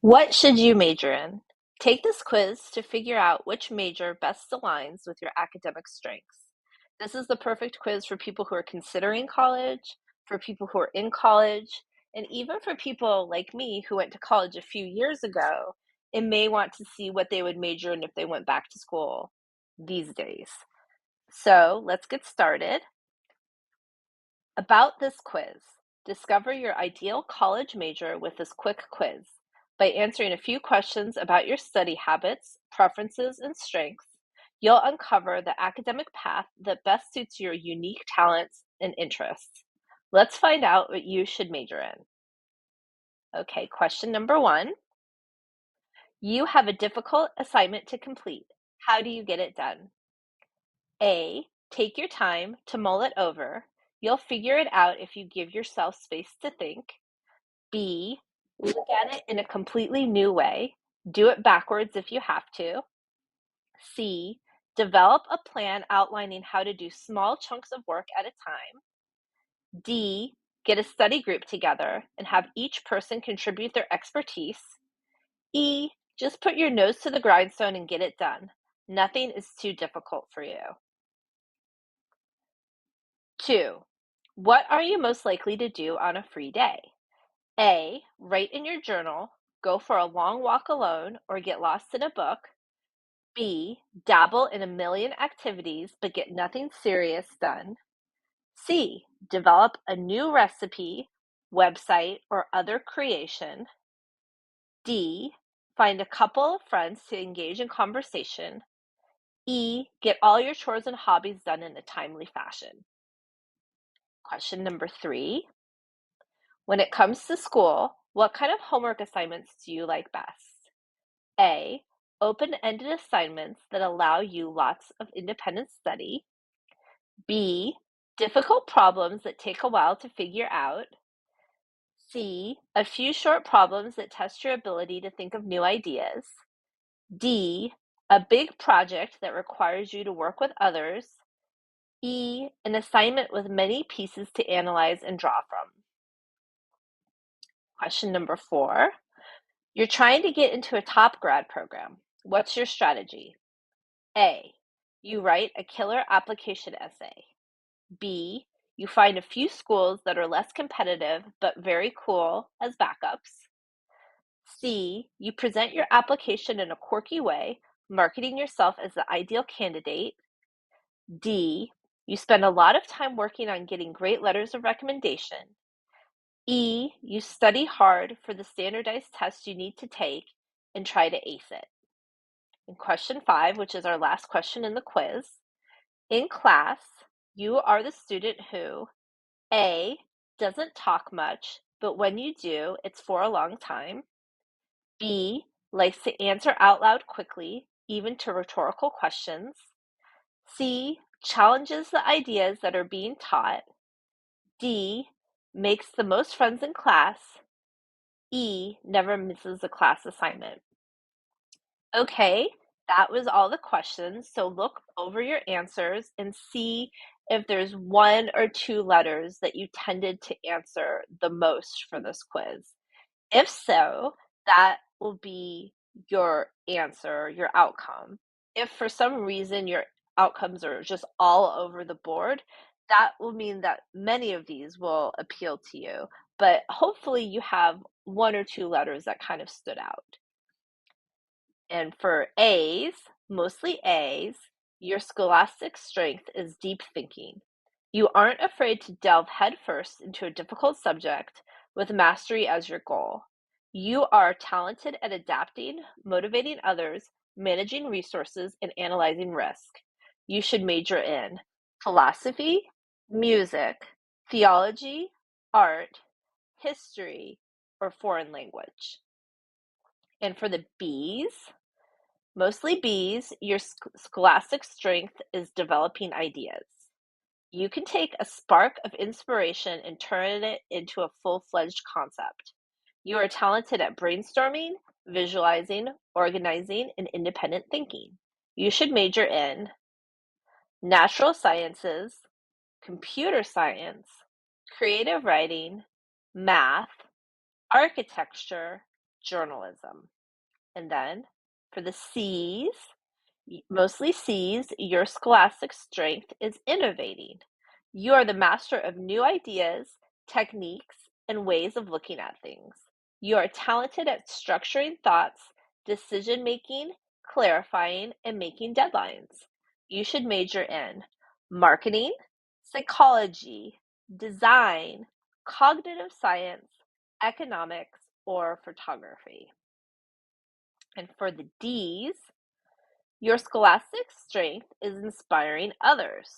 What should you major in? Take this quiz to figure out which major best aligns with your academic strengths. This is the perfect quiz for people who are considering college, for people who are in college, and even for people like me who went to college a few years ago and may want to see what they would major in if they went back to school these days. So let's get started. About this quiz, discover your ideal college major with this quick quiz. By answering a few questions about your study habits, preferences, and strengths, you'll uncover the academic path that best suits your unique talents and interests. Let's find out what you should major in. Okay, question number 1. You have a difficult assignment to complete. How do you get it done? A. Take your time to mull it over. You'll figure it out if you give yourself space to think. B. Look at it in a completely new way. Do it backwards if you have to. C. Develop a plan outlining how to do small chunks of work at a time. D. Get a study group together and have each person contribute their expertise. E. Just put your nose to the grindstone and get it done. Nothing is too difficult for you. 2. What are you most likely to do on a free day? A. Write in your journal, go for a long walk alone, or get lost in a book. B. Dabble in a million activities but get nothing serious done. C. Develop a new recipe, website, or other creation. D. Find a couple of friends to engage in conversation. E. Get all your chores and hobbies done in a timely fashion. Question number 3. When it comes to school, what kind of homework assignments do you like best? A. Open-ended assignments that allow you lots of independent study. B. Difficult problems that take a while to figure out. C. A few short problems that test your ability to think of new ideas. D. A big project that requires you to work with others. E. An assignment with many pieces to analyze and draw from. Question number 4. You're trying to get into a top grad program. What's your strategy? A. You write a killer application essay. B. You find a few schools that are less competitive but very cool as backups. C. You present your application in a quirky way, marketing yourself as the ideal candidate. D. You spend a lot of time working on getting great letters of recommendation. E. You study hard for the standardized tests you need to take and try to ace it. And question 5, which is our last question in the quiz. In class, you are the student who A. Doesn't talk much, but when you do, it's for a long time. B. Likes to answer out loud quickly, even to rhetorical questions. C. Challenges the ideas that are being taught. D. Makes the most friends in class. E. Never misses a class assignment. Okay, that was all the questions. So look over your answers and see if there's 1 or 2 letters that you tended to answer the most for this quiz. If so, that will be your answer, your outcome. If for some reason your outcomes are just all over the board, that will mean that many of these will appeal to you. But hopefully you have 1 or 2 letters that kind of stood out. And for A's, mostly A's, your scholastic strength is deep thinking. You aren't afraid to delve headfirst into a difficult subject with mastery as your goal. You are talented at adapting, motivating others, managing resources, and analyzing risk. You should major in philosophy, music, theology, art, history, or foreign language. And for the B's, mostly B's, your scholastic strength is developing ideas. You can take a spark of inspiration and turn it into a full-fledged concept. You are talented at brainstorming, visualizing, organizing, and independent thinking. You should major in natural sciences, computer science, creative writing, math, architecture, journalism. And then for the C's, mostly C's, your scholastic strength is innovating. You are the master of new ideas, techniques, and ways of looking at things. You are talented at structuring thoughts, decision making, clarifying, and making deadlines. You should major in marketing, psychology, design, cognitive science, economics, or photography. And for the D's, your scholastic strength is inspiring others.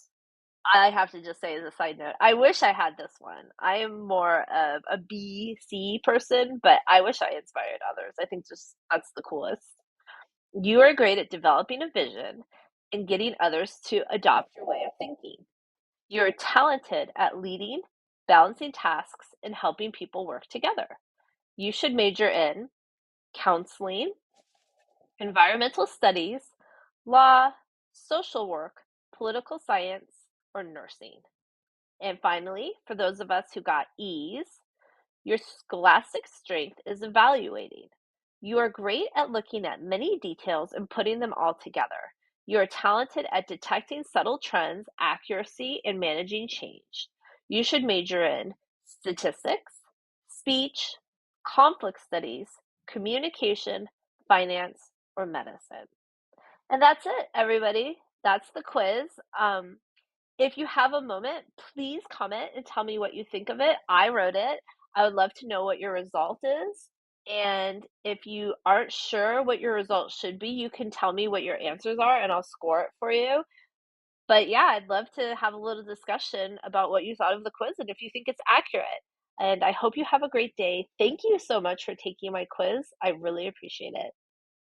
I have to just say as a side note, I wish I had this one. I am more of a B, C person, but I wish I inspired others. I think just that's the coolest. You are great at developing a vision and getting others to adopt your way of thinking. You're talented at leading, balancing tasks, and helping people work together. You should major in counseling, environmental studies, law, social work, political science, or nursing. And finally, for those of us who got E's, your scholastic strength is evaluating. You are great at looking at many details and putting them all together. You are talented at detecting subtle trends, accuracy, and managing change. You should major in statistics, speech, conflict studies, communication, finance, or medicine. And that's it, everybody. That's the quiz. If you have a moment, please comment and tell me what you think of it. I wrote it. I would love to know what your result is. And if you aren't sure what your result should be, you can tell me what your answers are and I'll score it for you. But yeah, I'd love to have a little discussion about what you thought of the quiz and if you think it's accurate. And I hope you have a great day. Thank you so much for taking my quiz. I really appreciate it.